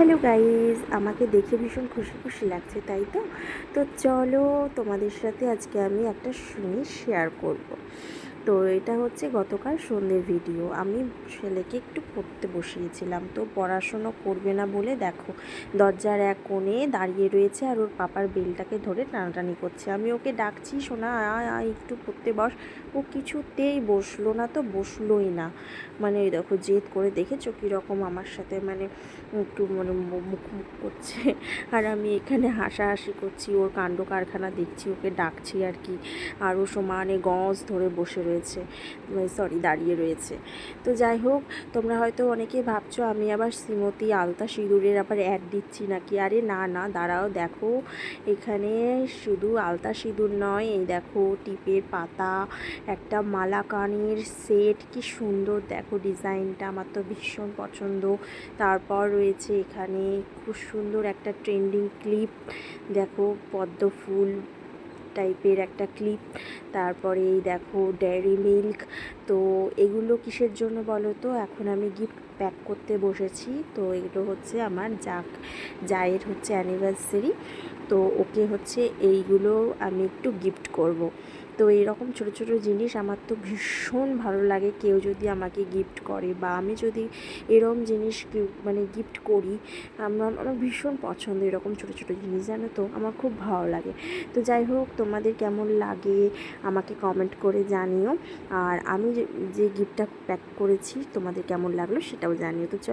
Hello guys, আমাকে দেখে ভীষণ খুশি খুশি লাগছে, তাই তো? তো চলো, তোমাদের সাথে আজকে আমি একটা জিনিস শেয়ার করব। তো এটা হচ্ছে গতকাল সন্ধ্যের ভিডিও। আমি ছেলেকে একটু পড়তে বসিয়েছিলাম, তো পড়াশুনো করবে না বলে দেখো দরজার এক কোণে দাঁড়িয়ে রয়েছে আর ওর পাপার বেলটাকে ধরে টানাটানি করছে। আমি ওকে ডাকছি, শোনা আয় আয় একটু পড়তে বস। ও কিছুতেই বসলো না, তো বসলোই না। মানে ওই দেখো জেদ করে, দেখেছো কীরকম আমার সাথে মানে একটু মানে মুখ করছে। আর আমি এখানে হাসাহাসি করছি, ওর কাণ্ড কারখানা দেখছি, ওকে ডাকছি আর কি। আর ও সমানে গজ ধরে বসে রয়েছে, দাঁড়িয়ে রয়েছে। তো যাই হোক, তোমরা হয়তো অনেকেই ভাবছো আমি আবার শ্রীমতী আলতা সিঁদুরের আবার অ্যাড দিচ্ছি নাকি। আরে না না, দাঁড়াও, দেখো এখানে শুধু আলতা সিঁদুর নয়, এই দেখো টিপের পাতা, একটা মালা কানের সেট, কি সুন্দর দেখো ডিজাইনটা, আমার তো ভীষণ পছন্দ। তারপর রয়েছে এখানে খুব সুন্দর একটা ট্রেন্ডিং ক্লিপ, দেখো পদ্ম ফুল টাইপের একটা ক্লিপ। তারপরে এই দেখো ডেয়ারি মিল্ক। তো এগুলো কিসের জন্য বলো তো? এখন আমি গিফট প্যাক করতে বসেছি। তো এগুলো হচ্ছে আমার জায়ের হচ্ছে অ্যানিভার্সারি, তো ওকে হচ্ছে এইগুলো আমি একটু গিফট করব। তো এইরকম ছোটো ছোটো জিনিস আমার তো ভীষণ ভালো লাগে, কেউ যদি আমাকে গিফট করে বা আমি যদি এরকম জিনিস মানে গিফট করি, আমার ভীষণ পছন্দ এরকম ছোটো ছোটো জিনিস, জানো তো আমার খুব ভালো লাগে। তো যাই হোক, তোমাদের কেমন লাগে আমাকে কমেন্ট করে জানিও। আর আমি যে গিফটটা প্যাক করেছি তোমাদের কেমন লাগলো সেটাও জানিও। তো চলো।